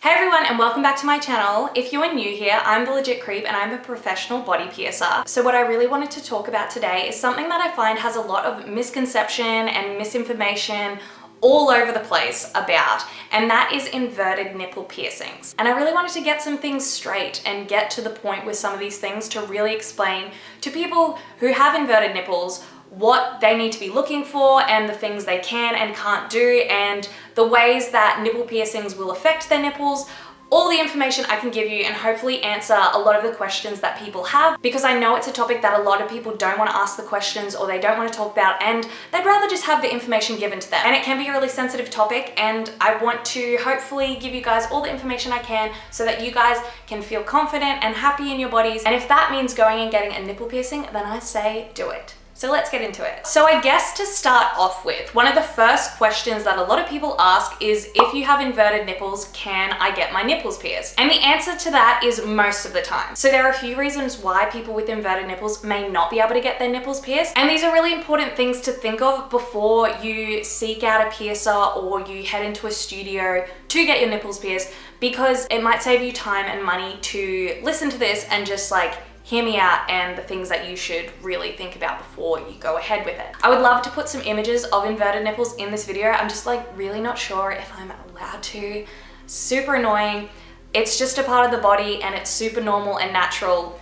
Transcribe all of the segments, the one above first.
Hey everyone, and welcome back to my channel. If you are new here, I'm the Legit Creep and I'm a professional body piercer. So what I really wanted to talk about today is something that I find has a lot of misconception and misinformation all over the place about, and that is inverted nipple piercings. And I really wanted to get some things straight and get to the point with some of these things to really explain to people who have inverted nipples what they need to be looking for and the things they can and can't do and the ways that nipple piercings will affect their nipples. All the information I can give you and hopefully answer a lot of the questions that people have, because I know it's a topic that a lot of people don't want to ask the questions or they don't want to talk about, and they'd rather just have the information given to them. And it can be a really sensitive topic, and I want to hopefully give you guys all the information I can so that you guys can feel confident and happy in your bodies. And if that means going and getting a nipple piercing, then I say do it. So let's get into it. So I guess to start off with, one of the first questions that a lot of people ask is, if you have inverted nipples, can I get my nipples pierced? And the answer to that is most of the time. So there are a few reasons why people with inverted nipples may not be able to get their nipples pierced. And these are really important things to think of before you seek out a piercer or you head into a studio to get your nipples pierced, because it might save you time and money to listen to this and just like hear me out and the things that you should really think about before you go ahead with it. I would love to put some images of inverted nipples in this video. I'm just like really not sure if I'm allowed to. Super annoying. It's just a part of the body and it's super normal and natural,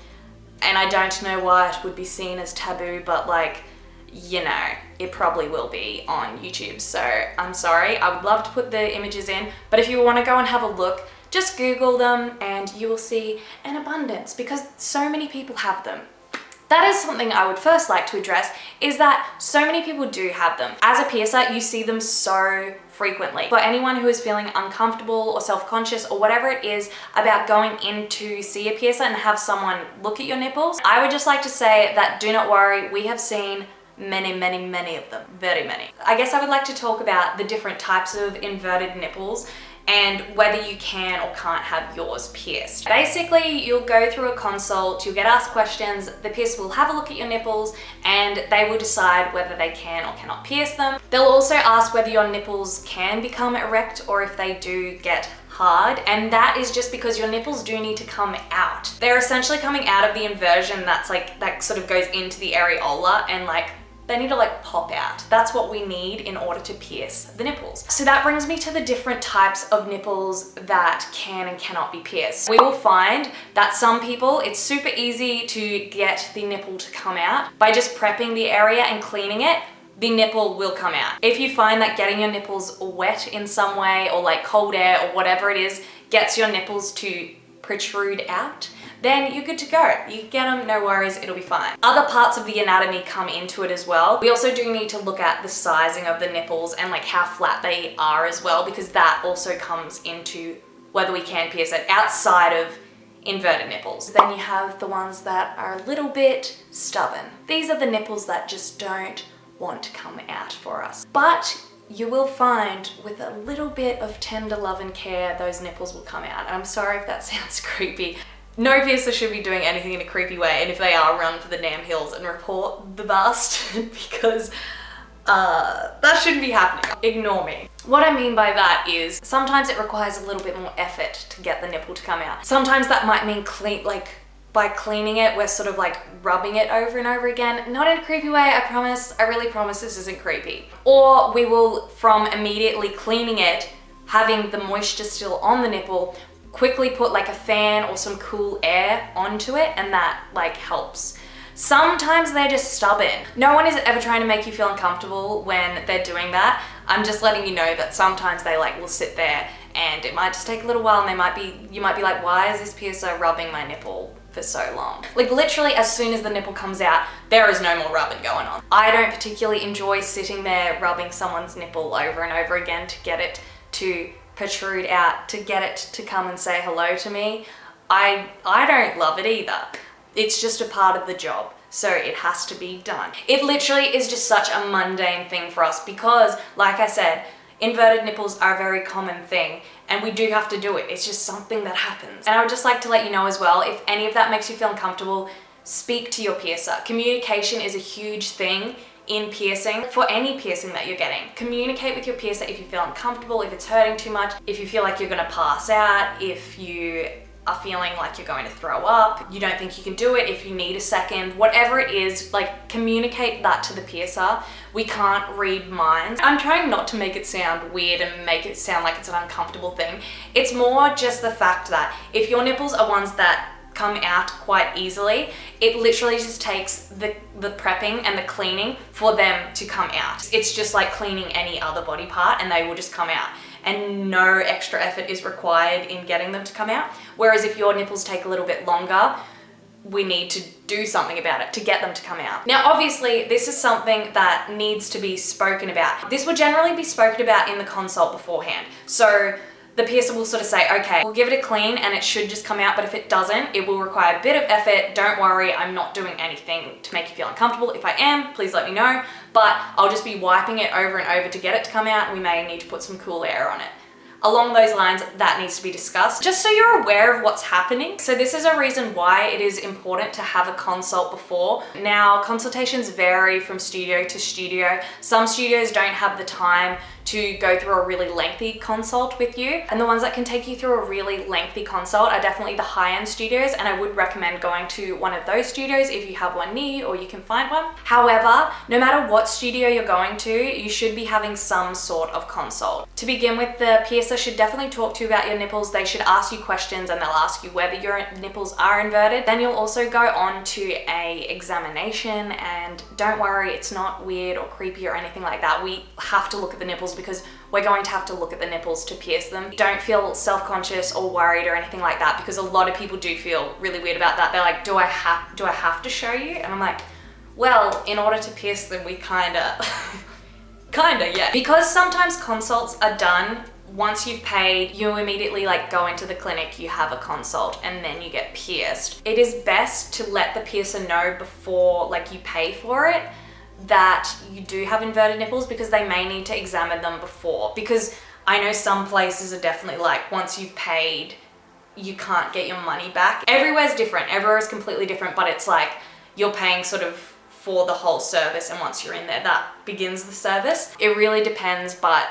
and I don't know why it would be seen as taboo, but like, you know, it probably will be on YouTube. So I'm sorry. I would love to put the images in, but if you want to go and have a look, just Google them and you will see an abundance, because so many people have them. That is something I would first like to address, is that so many people do have them. As a piercer, you see them so frequently. For anyone who is feeling uncomfortable or self-conscious or whatever it is about going in to see a piercer and have someone look at your nipples, I would just like to say that do not worry, we have seen many of them, very many. I guess I would like to talk about the different types of inverted nipples and whether you can or can't have yours pierced. Basically, you'll go through a consult, you'll get asked questions, the piercer will have a look at your nipples and they will decide whether they can or cannot pierce them. They'll also ask whether your nipples can become erect or if they do get hard, and that is just because your nipples do need to come out. They're essentially coming out of the inversion that sort of goes into the areola, and like they need to like pop out. That's what we need in order to pierce the nipples. So that brings me to the different types of nipples that can and cannot be pierced. We will find that some people, it's super easy to get the nipple to come out by just prepping the area and cleaning it. The nipple will come out. If you find that getting your nipples wet in some way or like cold air or whatever it is gets your nipples to protrude out, then you're good to go. You get them, no worries, it'll be fine. Other parts of the anatomy come into it as well. We also do need to look at the sizing of the nipples and like how flat they are as well, because that also comes into whether we can pierce it outside of inverted nipples. Then you have the ones that are a little bit stubborn. These are the nipples that just don't want to come out for us. But you will find with a little bit of tender love and care, those nipples will come out. And I'm sorry if that sounds creepy. No piercer should be doing anything in a creepy way, and if they are, run for the damn hills and report the bust because that shouldn't be happening. Ignore me. What I mean by that is sometimes it requires a little bit more effort to get the nipple to come out. Sometimes that might mean by cleaning it, we're sort of like rubbing it over and over again. Not in a creepy way, I promise. I really promise this isn't creepy. Or we will, from immediately cleaning it, having the moisture still on the nipple, quickly put like a fan or some cool air onto it, and that like helps. Sometimes they're just stubborn. No one is ever trying to make you feel uncomfortable when they're doing that. I'm just letting you know that sometimes they like will sit there and it might just take a little while, and you might be like, why is this piercer rubbing my nipple for so long? Like literally as soon as the nipple comes out, there is no more rubbing going on. I don't particularly enjoy sitting there rubbing someone's nipple over and over again to get it to protrude out, to get it to come and say hello to me. I don't love it either. It's just a part of the job, so it has to be done. It literally is just such a mundane thing for us because, like I said, inverted nipples are a very common thing and we do have to do it. It's just something that happens. And I would just like to let you know as well, if any of that makes you feel uncomfortable, speak to your piercer. Communication is a huge thing in piercing, for any piercing that you're getting. Communicate with your piercer if you feel uncomfortable, if it's hurting too much, if you feel like you're gonna pass out, if you are feeling like you're going to throw up, you don't think you can do it, if you need a second, whatever it is, like communicate that to the piercer. We can't read minds. I'm trying not to make it sound weird and make it sound like it's an uncomfortable thing. It's more just the fact that if your nipples are ones that come out quite easily, it literally just takes the prepping and the cleaning for them to come out. It's just like cleaning any other body part and they will just come out, and no extra effort is required in getting them to come out. Whereas if your nipples take a little bit longer, we need to do something about it to get them to come out. Now, obviously, this is something that needs to be spoken about. This will generally be spoken about in the consult beforehand. So the piercer will sort of say, okay, we'll give it a clean and it should just come out, but if it doesn't, it will require a bit of effort. Don't worry, I'm not doing anything to make you feel uncomfortable. If I am, please let me know, but I'll just be wiping it over and over to get it to come out. We may need to put some cool air on it. Along those lines, that needs to be discussed, just so you're aware of what's happening. So this is a reason why it is important to have a consult before. Now, consultations vary from studio to studio. Some studios don't have the time to go through a really lengthy consult with you. And the ones that can take you through a really lengthy consult are definitely the high-end studios, and I would recommend going to one of those studios if you have one near you or you can find one. However, no matter what studio you're going to, you should be having some sort of consult. To begin with, the piercer should definitely talk to you about your nipples. They should ask you questions and they'll ask you whether your nipples are inverted. Then you'll also go on to a examination, and don't worry, it's not weird or creepy or anything like that. We have to look at the nipples because we're going to have to look at the nipples to pierce them. Don't feel self-conscious or worried or anything like that, because a lot of people do feel really weird about that. They're like, do I have to show you? And I'm like, well, in order to pierce them, we kinda, yeah. Because sometimes consults are done once you've paid, you immediately like go into the clinic, you have a consult, and then you get pierced. It is best to let the piercer know before like you pay for it that you do have inverted nipples, because they may need to examine them before. Because I know some places are definitely like, once you've paid, you can't get your money back. Everywhere's different, everywhere is completely different, but it's like you're paying sort of for the whole service, and once you're in there, that begins the service. It really depends, but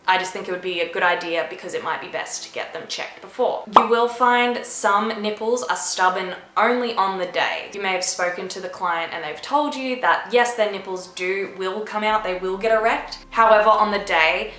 I just think it would be a good idea because it might be best to get them checked before. You will find some nipples are stubborn only on the day. You may have spoken to the client and they've told you that yes, their nipples will come out, they will get erect. However, on the day,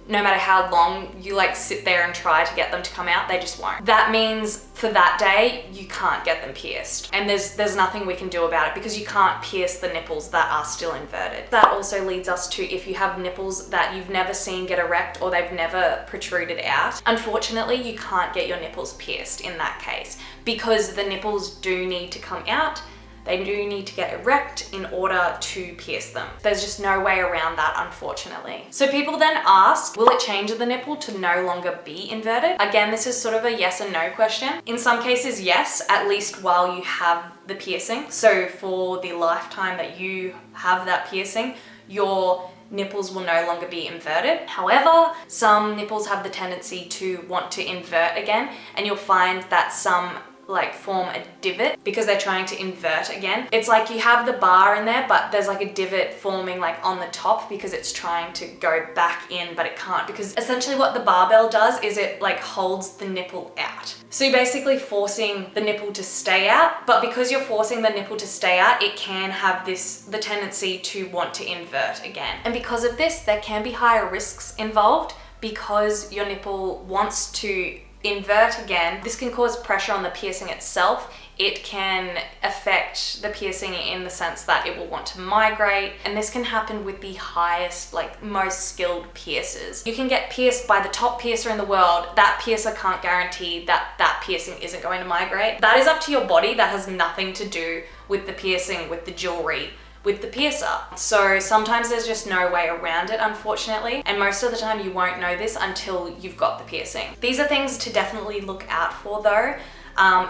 no matter how long you like sit there and try to get them to come out, they just won't. That means for that day, you can't get them pierced. And there's nothing we can do about it, because you can't pierce the nipples that are still inverted. That also leads us to, if you have nipples that you've never seen get erect or they've never protruded out, unfortunately, you can't get your nipples pierced in that case, because the nipples do need to come out. They do need to get erect in order to pierce them. There's just no way around that, unfortunately. So people then ask, will it change the nipple to no longer be inverted? Again, this is sort of a yes and no question. In some cases, yes, at least while you have the piercing. So for the lifetime that you have that piercing, your nipples will no longer be inverted. However, some nipples have the tendency to want to invert again, and you'll find that some like form a divot because they're trying to invert again. It's like you have the bar in there, but there's like a divot forming like on the top because it's trying to go back in, but it can't, because essentially what the barbell does is it like holds the nipple out. So you're basically forcing the nipple to stay out, but because you're forcing the nipple to stay out, it can have the tendency to want to invert again. And because of this, there can be higher risks involved, because your nipple wants to invert again. This can cause pressure on the piercing itself. It can affect the piercing in the sense that it will want to migrate, and this can happen with the highest, like most skilled piercers. You can get pierced by the top piercer in the world. That piercer can't guarantee that that piercing isn't going to migrate. That is up to your body. That has nothing to do with the piercing, with the jewelry, with the piercer. So sometimes there's just no way around it, unfortunately, and most of the time you won't know this until you've got the piercing. These are things to definitely look out for though.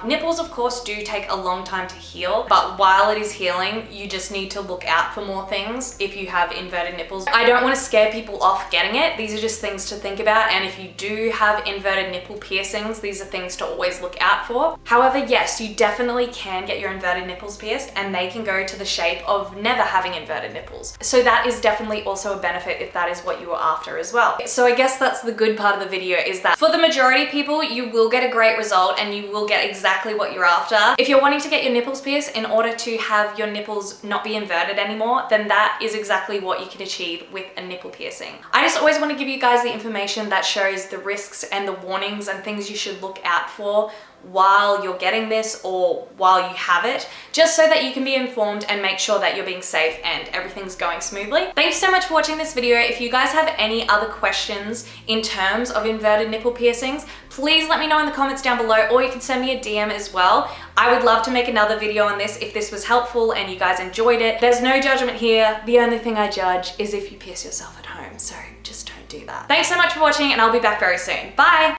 Nipples, of course, do take a long time to heal, but while it is healing, you just need to look out for more things if you have inverted nipples. I don't want to scare people off getting it. These are just things to think about, and if you do have inverted nipple piercings, these are things to always look out for. However, yes, you definitely can get your inverted nipples pierced, and they can go to the shape of never having inverted nipples. So that is definitely also a benefit if that is what you are after as well. So I guess that's the good part of the video, is that for the majority of people, you will get a great result and you will get exactly what you're after. If you're wanting to get your nipples pierced in order to have your nipples not be inverted anymore, then that is exactly what you can achieve with a nipple piercing. I just always want to give you guys the information that shows the risks and the warnings and things you should look out for while you're getting this or while you have it, just so that you can be informed and make sure that you're being safe and everything's going smoothly. Thanks so much for watching this video. If you guys have any other questions in terms of inverted nipple piercings, please let me know in the comments down below, or you can send me a DM as well. I would love to make another video on this if this was helpful and you guys enjoyed it. There's no judgment here. The only thing I judge is if you pierce yourself at home, so just don't do that. Thanks so much for watching, and I'll be back very soon. Bye!